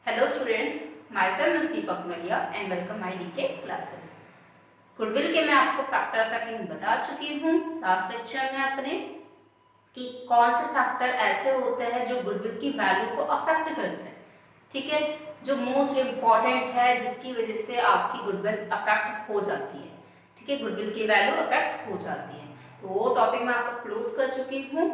Hello students, myself is Deepak Malia and welcome my DK classes. Goodwill के मैं आपको factor affecting बता चुकी हूँ लास्ट लेक्चर में अपने कि कौन से फैक्टर ऐसे होते हैं जो गुडविल की वैल्यू को अफेक्ट करते हैं। ठीक है, जो मोस्ट इम्पॉर्टेंट है जिसकी वजह से आपकी गुडविल अफेक्ट हो जाती है। ठीक है, गुडविल की वैल्यू अफेक्ट हो जाती है, तो वो टॉपिक मैं आपको क्लोज कर चुकी हूँ।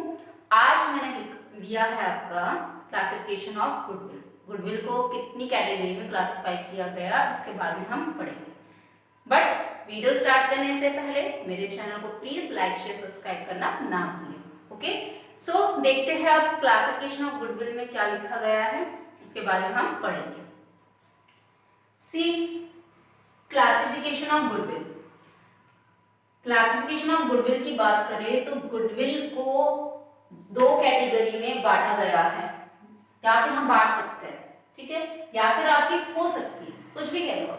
आज मैंने लिया है आपका क्लासिफिकेशन ऑफ गुडविल। गुडविल को कितनी कैटेगरी में क्लासिफाई किया गया उसके बारे में हम पढ़ेंगे। बट वीडियो स्टार्ट करने से पहले मेरे चैनल को प्लीज लाइक शेयर सब्सक्राइब करना ना भूलें। ओके, सो देखते हैं अब क्लासिफिकेशन ऑफ गुडविल में क्या लिखा गया है, उसके बारे में हम पढ़ेंगे। See classification of goodwill. Classification of goodwill की बात करें तो गुडविल को दो कैटेगरी में बांटा गया है, या फिर हम बांट सकते हैं, ठीक है, या फिर आपकी हो सकती है, कुछ भी कह लो।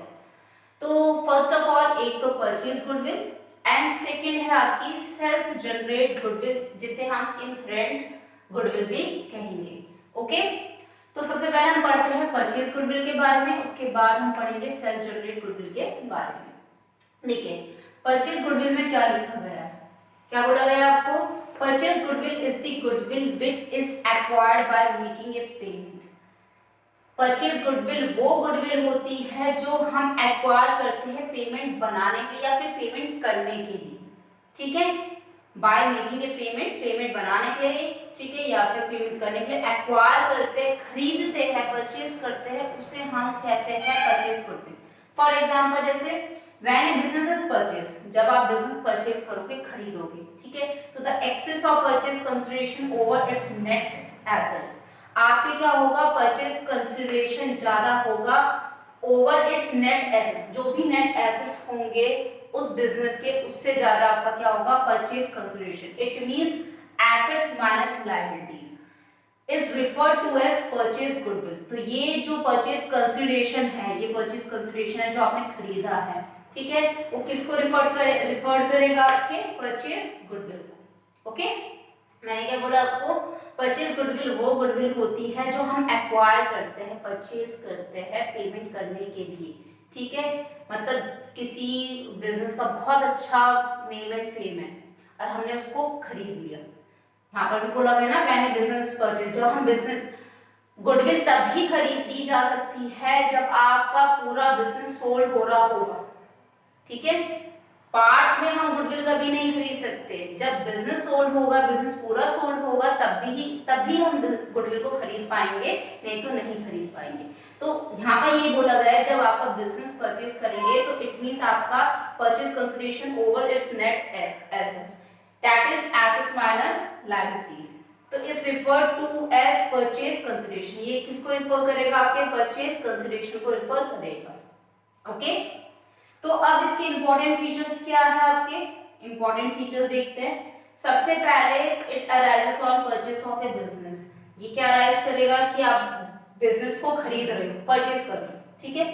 तो फर्स्ट ऑफ ऑल एक तो परचेज गुडविल एंड सेकंड है आपकी सेल्फ जनरेट गुडविल, जिसे हम इनहेरेंट गुडविल भी कहेंगे। ओके, तो सबसे पहले हम पढ़ते हैं परचेज गुडविल के बारे में, उसके बाद हम पढ़ेंगे सेल्फ जनरेट गुडविल के बारे में। देखिए परचेज गुडविल में क्या लिखा गया है, क्या बोला गया आपको, purchase goodwill is the goodwill which is acquired by making a payment. Purchase goodwill वो गुडविल होती है जो हम एक्वायर करते हैं पेमेंट बनाने के लिए या फिर पेमेंट करने के लिए। ठीक है, by making a payment, payment बनाने के लिए, ठीक है, या फिर पेमेंट करने के लिए एक्वायर करते हैं, खरीदते हैं, परचेज करते हैं, उसे हम कहते हैं परचेज गुडविल। फॉर एग्जाम्पल जैसे when a business is purchase, जब आप बिजनेस परचेज करोगे, खरीदोगे, ठीक है, तो the excess of purchase consideration over its net assets, आपके क्या होगा, परचेज कंसिडरेशन ज्यादा होगा ओवर इट्स नेट एसेट्स, जो भी नेट एसेट्स होंगे उस बिजनेस के, उससे ज्यादा आपका क्या होगा, purchase consideration. It means assets minus liabilities is referred to as purchase goodwill. तो ये जो परचेज कंसिडरेशन है, ये परचेज कंसिडरेशन है जो आपने खरीदा है, ठीक है, वो किसको रिफर करेगा, आपके परचेज गुडविल को। ओके, मैंने क्या बोला आपको, परचेज गुडविल वो गुडविल होती है जो हम एक्वायर करते हैं, परचेज करते हैं पेमेंट करने के लिए। ठीक है, मतलब किसी बिजनेस का बहुत अच्छा नेम एंड फेम है और हमने उसको खरीद लिया, यहाँ पर भी बोला गया ना मैंने बिजनेस परचेज, जो हम बिजनेस गुडविल तभी खरीदी जा सकती है जब आपका पूरा बिजनेस सोल्ड हो रहा होगा। ठीक है, पार्ट में हम गुडविल कभी नहीं खरीद सकते, जब बिजनेस सोल्ड होगा, बिजनेस पूरा सोल्ड होगा, तभी हम गुडविल को खरीद पाएंगे, नहीं तो नहीं खरीद पाएंगे। तो यहाँ पर ये बोला गया है जब आपका बिजनेस परचेज करेंगे तो इट मींस आपका purchase consideration over its net assets, that is assets minus liabilities, तो is refer to as purchase consideration. ये किसको रिफर करेगा, आपके परचेज कंसिडरेशन को रिफर करेगा। ओके, तो अब इसके इंपॉर्टेंट फीचर्स क्या है, आपके इंपॉर्टेंट फीचर्स देखते हैं। सबसे पहले it arises on purchase of a business, ये क्या अराइज करेगा कि आप बिजनेस को खरीद रहे हो, परचेज कर रहे हो, ठीक है,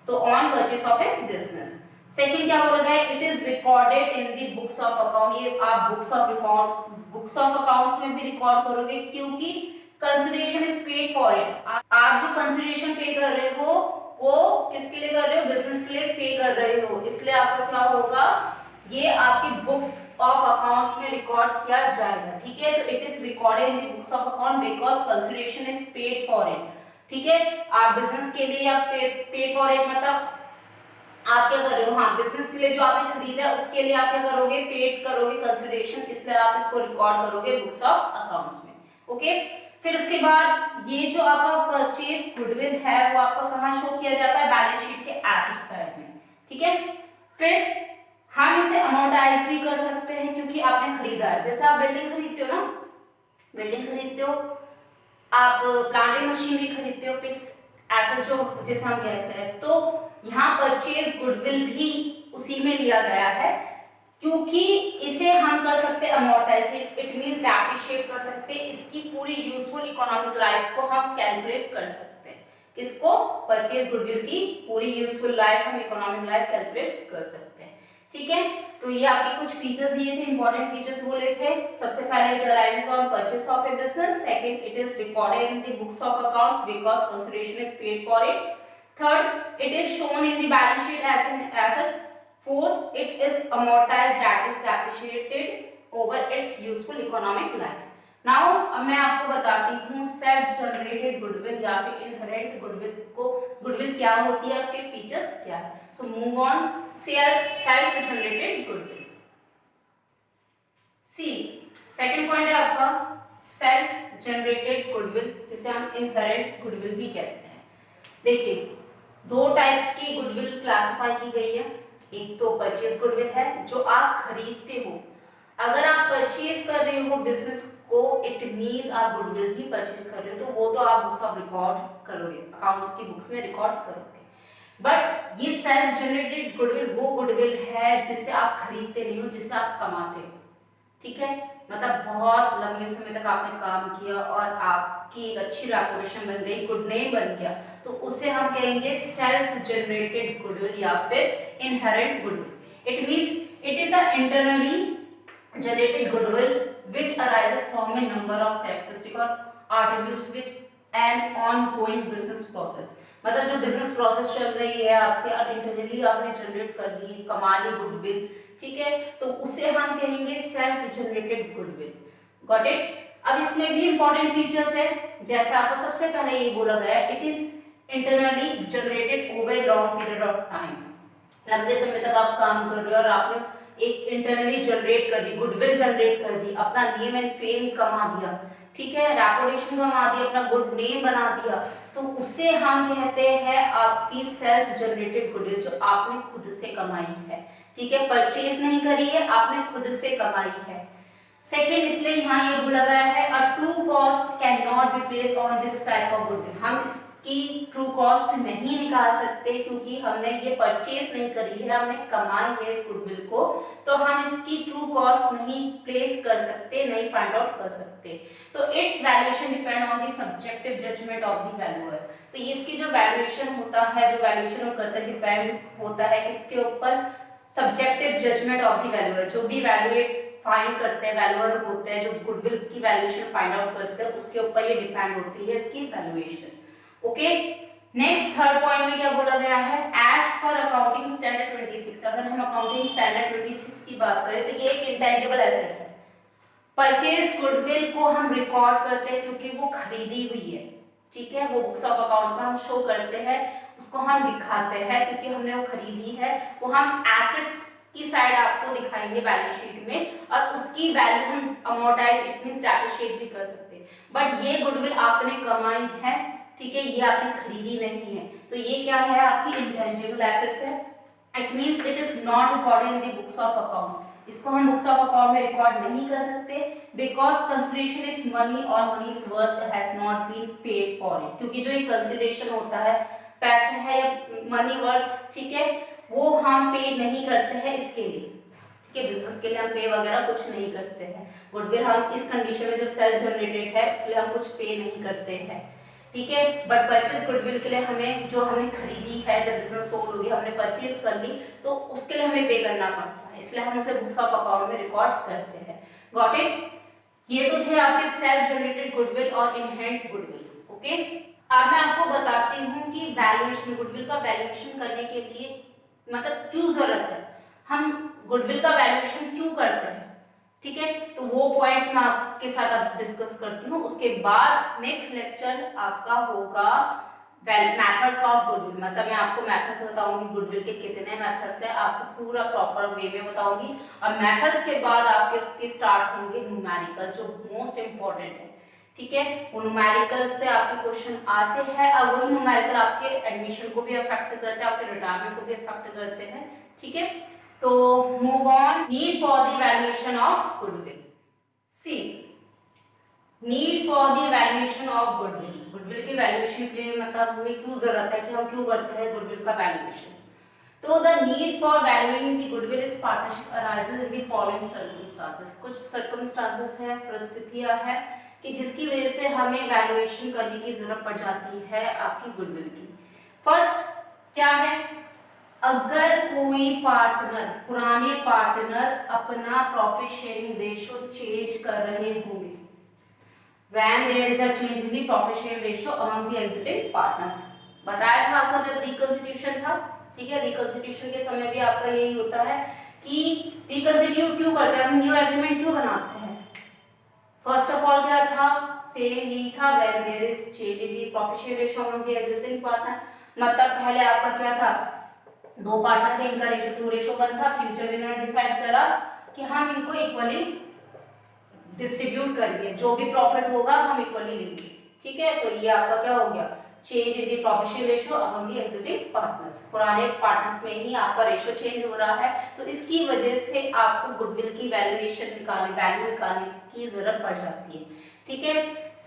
तो on purchase of a business. Second क्या बोला गया, it is recorded in the books of account, ये आप बुक्स ऑफ अकाउंट्स में भी रिकॉर्ड करोगे, क्योंकि consideration is paid for it, आप जो कंसिडरेशन पे कर रहे हो वो किसके लिए कर रहे हो, बिजनेस के लिए पे कर रहे हो, इसलिए आपका क्या होगा, ये आपकी बुक्स ऑफ अकाउंट्स में रिकॉर्ड किया जाएगा। ठीक है, तो it is recorded in the books of account because consideration is paid for it. ठीक है, आप बिजनेस के लिए आप पेड फॉर इट, मतलब आप क्या कर रहे हो, हाँ बिजनेस के लिए जो आपने खरीदा है उसके लिए आप क्या करोगे, पेड करोगे कंसिडरेशन, इसलिए आप इसको रिकॉर्ड करोगे बुक्स ऑफ अकाउंट्स में। ओके, फिर उसके बाद ये जो आपका परचेज गुडविल है वो आपका कहाँ शो किया जाता है, बैलेंस शीट के एसेट साइड में। ठीक है, फिर हम इसे अमोर्टाइज भी कर सकते हैं क्योंकि आपने खरीदा है, जैसे आप बिल्डिंग खरीदते हो ना, बिल्डिंग खरीदते हो, आप प्लांट एंड मशीनरी खरीदते हो, फिक्स एसेट जो जैसे हम कहते हैं, तो यहाँ परचेज गुडविल भी उसी में लिया गया है, क्योंकि इसे हम कर सकते हैं अमोर्टाइज, इट मींस डेप्रिशिएट कर सकते हैं, इसकी पूरी यूजफुल इकोनॉमिक लाइफ को हम कैलकुलेट कर सकते हैं, किसको, परचेज गुडविल की पूरी यूजफुल लाइफ हम इकोनॉमिक लाइफ कैलकुलेट कर सकते हैं। ठीक है। तो ये आपके कुछ फीचर्स दिए थे, इंपॉर्टेंट फीचर्स बोले थे। सबसे पहले it arises on purchase of a business, second it is recorded in the books of accounts because consideration is paid for it, third it is shown in the balance sheet as an assets, fourth it is amortised that is depreciated over its useful economic life. Now अब मैं आपको बताती हूँ self generated goodwill या फिर inherent goodwill को, goodwill क्या होती है, उसके फीचर्स क्या है। So move on, self generated goodwill. See second point है आपका सेल्फ जनरेटेड गुडविल, जिसे हम इनहेरेंट गुडविल भी कहते हैं। देखिए दो टाइप की गुडविल क्लासिफाई की गई है। एक तो परचेज गुडविल है जो आप खरीदते हो, अगर आप परचेज कर रहे हो बिजनेस को, इट मींस आप गुडविल भी परचेज कर रहे हो, तो वो तो आप बुक्स ऑफ रिकॉर्ड करोगे, अकाउंट्स की बुक्स में रिकॉर्ड करोगे। बट ये सेल्फ जनरेटेड गुडविल वो गुडविल है जिसे आप खरीदते नहीं हो, जिसे आप कमाते हो। ठीक है, मतलब बहुत लंबे समय तक आपने काम किया और आपकी एक अच्छी रेपुटेशन बन गई, गुड नेम बन गया, तो उसे हम कहेंगे सेल्फ जनरेटेड गुडविल या फिर inherent goodwill. It means it is a internally generated goodwill which arises from a number of characteristics or attributes which an ongoing business process, मतलब जो बिजनेस प्रोसेस चल रही है आपके, और इंटरनली आपने जनरेट कर ली, कमा ली गुडविल, ठीक है, तो उसे हम कहेंगे self generated goodwill. Got it. अब इसमें भी इंपॉर्टेंट फीचर्स है, जैसे आपको सबसे पहले ये बोला गया it is internally generated over a long period of time, लंबे समय तक आप काम कर रहे हो और आपने एक इंटरनली जनरेट कर दी, गुडविल जनरेट कर दी, अपना नेम एंड फेम कमा दिया, ठीक है, रेपुटेशन कमा दी, अपना गुड नेम बना दिया, तो उसे हम कहते हैं आपकी सेल्फ जनरेटेड गुडविल, जो आपने खुद से कमाई है। ठीक है, परचेज नहीं करी है, आपने खुद से कमाई है। सेकेंड, इसलिए यहाँ ये बोला गया है a true cost can not be placed on this type of goodwill, हम इसकी ट्रू कॉस्ट नहीं निकाल सकते क्योंकि हमने ये परचेज नहीं करी है, हमने कमाई है इस गुडविल को, तो हम इसकी ट्रू कॉस्ट नहीं प्लेस कर सकते, नहीं फाइंड आउट कर सकते। तो its valuation depend on the subjective judgement of the valuer, तो ये इसकी जो वैल्यूएशन होता है, जो वैल्यूएशन वो करता है, डिपेंड होता है किसके ऊपर, subjective judgement of the valuer, जो भी वैल्यूएट फाइंड करते हैं, वैल्यूअर होते हैं जो गुडविल की वैल्यूएशन फाइंड आउट करते हैं, उसके ऊपर ये डिपेंड होती है इसकी valuation. Okay, next third point में क्या बोला गया है, एज पर अकाउंटिंग स्टैंडर्ड 26, अगर हम अकाउंटिंग स्टैंडर्ड 26 की बात करें तो ये एक इंटेंजिबल एसेट्स है। परचेज गुडविल को हम रिकॉर्ड करते हैं क्योंकि वो खरीदी हुई है, ठीक है, वो बुक्स ऑफ अकाउंट्स में हम शो करते हैं, उसको हम दिखाते हैं क्योंकि हमने वो खरीदी है, वो हम एसेट्स की साइड आपको दिखाएंगे बैलेंस शीट में, और उसकी वैल्यू हम अमोर्टाइज इट मींस डेप्रिशिएट भी कर सकते हैं। बट ये गुडविल आपने कमाई है, ठीक है, ये आपने खरीदी नहीं है, तो ये क्या है, आपकी इंटेंजिबल एसेट्स है। It means it is not recorded in the books of accounts, इसको हम बुक्स ऑफ अकाउंट में रिकॉर्ड नहीं कर सकते बिकॉज कंसिडरेशन इज मनी और money's worth has not been paid for it, क्योंकि जो ये कंसिडरेशन होता है, पैसे है या मनी वर्थ, ठीक है, वो हम पे नहीं करते हैं इसके लिए, ठीक है, बिजनेस के लिए हम पे वगैरह कुछ नहीं करते हैं। गुडविल हम इस कंडीशन में जो सेल्फ जनरेटेड है उसके लिए हम कुछ पे नहीं करते हैं, ठीक है, बट परचेज गुडविल के लिए हमें, जो हमने खरीदी है, जब बिजनेस सोल्ड होगी, हमने परचेज कर ली, तो उसके लिए हमें पे करना पड़ता है, इसलिए हम उसे बुक्स ऑफ अकाउंट में रिकॉर्ड करते हैं। Got it. ये तो थे आपके सेल्फ जनरेटेड गुडविल और इनहेरेंट गुडविल। ओके, अब मैं आपको बताती हूँ कि वैल्यूएशन, गुडविल का वैल्यूएशन करने के लिए मतलब क्यों जरूरत है, हम गुडविल का वैल्यूएशन क्यों करते हैं, ठीक है, तो वो पॉइंट्स मैं आपके साथ अब डिस्कस करती हूँ। उसके बाद नेक्स्ट लेक्चर आपका होगा मेथड्स ऑफ गुडविल, मतलब मैं आपको मेथड्स बताऊंगी, गुडविल के कितने मेथड्स हैं, आपको पूरा प्रॉपर वे में बताऊंगी, और मेथड्स के बाद आपके उसके स्टार्ट होंगे न्यूमेरिकल, जो मोस्ट इंपॉर्टेंट है, ठीक है, वो न्यूमेरिकल से आपके क्वेश्चन आते हैं, और वही न्यूमेरिकल आपके एडमिशन को भी अफेक्ट करते हैं, आपके रिटायरमेंट को भी अफेक्ट करते हैं, ठीक है। तो move on, need for the valuation of goodwill. See need for the valuation of goodwill, goodwill के वैल्यूएशन के लिए मतलब हमें क्यों जरूरत है कि हम क्यों करते हैं गुडविल का वैल्यूएशन। तो the need for valuing the goodwill is partnership arises in the following circumstances, कुछ सर्कमस्टांसेस हैं, परिस्थितियां हैं कि जिसकी वजह से हमें वैल्यूएशन करने की जरूरत पड़ जाती है आपकी गुडविल की। फर्स्ट क्या है, अगर कोई पार्टनर, पुराने पार्टनर अपना प्रॉफिट शेयरिंग रेशियो चेंज कर रहे होंगे, when there is a change in the profit sharing ratio among the exiting partners। बताया था आपको जब रिकंस्टिट्यूशन था, ठीक है, रिकंस्टिट्यूशन के समय भी आपका यही होता है कि रिकंस्टिट्यूट क्यों करते हैं, हम न्यू एग्रीमेंट क्यों बनाते हैं। फर्स्ट ऑफ ऑल क्या था, सेम यही था, when there is change in the profit sharing ratio among the existing partner। मतलब पहले आपका क्या था, दो पार्टनर थे, इनका रेशियो 2:1 था। फ्यूचर में इन्होंने डिसाइड करा कि हम इनको इक्वली डिस्ट्रीब्यूट करेंगे, जो भी प्रॉफिट होगा हम इक्वली लेंगे, ठीक है। तो ये आपका क्या हो गया, change in the profit share ratio among the existing partners. पुराने पार्टनर्स में ही आपका रेशियो चेंज हो रहा है, तो इसकी वजह से आपको गुडविल की वैल्यूएशन निकालने, वैल्यू निकालने की जरूरत पड़ जाती है, ठीक है।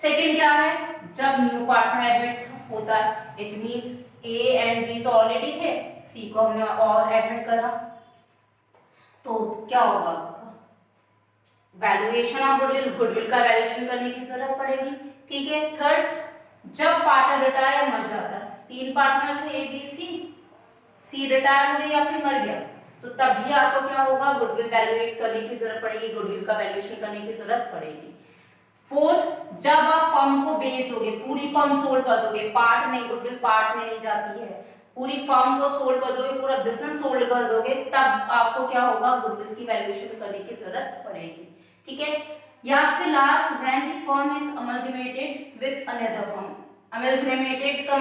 सेकंड क्या है, जब न्यू पार्टनर एडमिट होता है, it means A and B तो ऑलरेडी थे, सी को हमने और एडमिट करा, तो क्या होगा, वैल्यूएशन ऑफ गुडविल, गुडविल का वैल्यूएशन करने की जरूरत पड़ेगी, ठीक है। थर्ड, जब पार्टनर रिटायर या मर जाता है, तीन पार्टनर थे ए बी सी, सी रिटायर हो गया या फिर मर गया, तो तभी आपको क्या होगा, गुडविल वैल्यूएट करने की जरूरत पड़ेगी, गुडविल का वैल्यूएशन करने की जरूरत पड़ेगी। फोर्थ, जब आप फर्म को बेच दोगे, पूरी फर्म सोल्ड कर दोगे, पार्ट नहीं, गुडविल पार्ट में नहीं जाती है, पूरी फर्म को सोल्ड कर दोगे, पूरा बिजनेस सोल्ड कर दोगे, तब आपको क्या होगा, गुडविल की वैल्यूएशन करने की जरूरत पड़ेगी, ठीक है। या फिर last, when the firm is amalgamated with another firm. Amalgamated का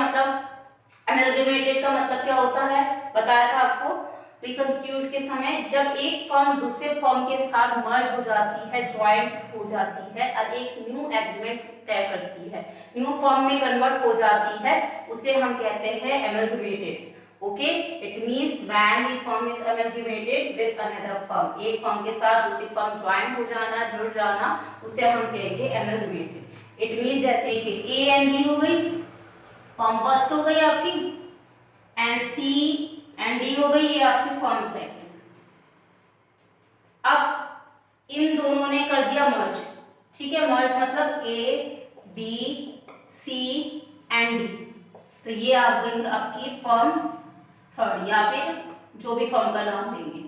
मतलब क्या होता है, बताया था आपको रिकंस्टिट्यूट के समय, जब एक फर्म दूसरे फर्म के साथ मर्ज हो जाती है, ज्वाइंट हो जाती है और एक न्यू एग्रीमेंट तय करती है, न्यू फर्म में कन्वर्ट हो जाती है, उसे हम कहते हैं amalgamated. Okay, it means when the firm is amalgamated with another firm, एक फर्म के साथ दूसरी फर्म ज्वाइन हो जाना, जुड़ जाना, उसे हम कहेंगे अमलगमेटेड। इट मींस जैसे कि ए एंड बी हो गई, फर्म फर्स्ट हो गई आपकी, एंड सी एंड डी हो गई, ये आपकी फर्म सेकंड। अब इन दोनों ने कर दिया मर्ज, ठीक है, मर्ज मतलब A B C and D, तो ये आ गई आपकी फर्म थर्ड, या फिर जो भी फर्म का नाम देंगे,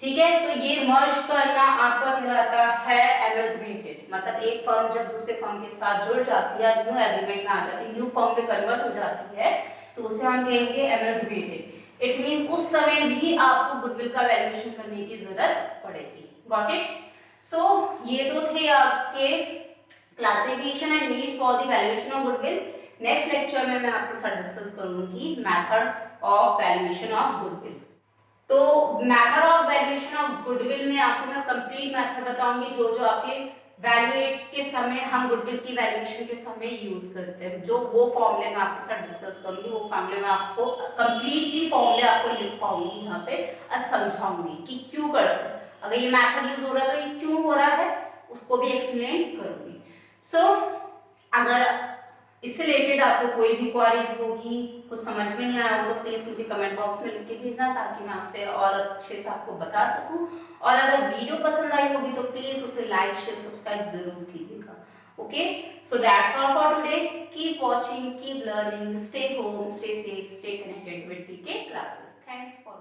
ठीक है। तो ये मर्ज करना आपका कहलाता है अमलगमेटेड, मतलब एक फर्म जब दूसरे फर्म के साथ जुड़ जाती है, न्यू एग्रीमेंट में आ जाती है, न्यू फर्म में कन्वर्ट हो जाती है, तो उसे हम कहेंगे अमलगमेटेड। इट मींस उस समय भी आपको गुडविल का वैल्यूएशन करने की जरूरत पड़ेगी। Got it. सो ये तो थे आपके classification and need for the valuation of goodwill. Next lecture में मैं आपके साथ डिस्कस करूंगी method of valuation of goodwill. तो method of valuation of goodwill में आपको मैं कंप्लीट मेथड बताऊंगी, जो जो आपके वैल्यूएट के समय हम गुडविल की वैल्यूएशन के समय यूज करते हैं, जो वो फॉर्मूले मैं आपके साथ डिस्कस करूंगी, वो फॉर्मूले में आपको कंप्लीटली फॉर्मूले आपको लिखवाऊंगी यहाँ पे और समझाऊंगी कि क्यों करते हैं, अगर ये मेथड यूज हो रहा है तो ये क्यों हो रहा है, उसको भी एक्सप्लेन करूंगी। सो अगर इससे रिलेटेड आपको कोई भी क्वेरीज होगी, कुछ समझ में नहीं आया हो, तो प्लीज मुझे कमेंट बॉक्स में लिख के भेजना, ताकि मैं उससे और अच्छे से आपको बता सकूं। और अगर वीडियो पसंद आई होगी तो प्लीज उसे लाइक शेयर सब्सक्राइब जरूर कीजिएगा। Okay, so that's all for today. Keep watching, keep learning, stay home, stay safe, stay connected with DK classes. Thanks for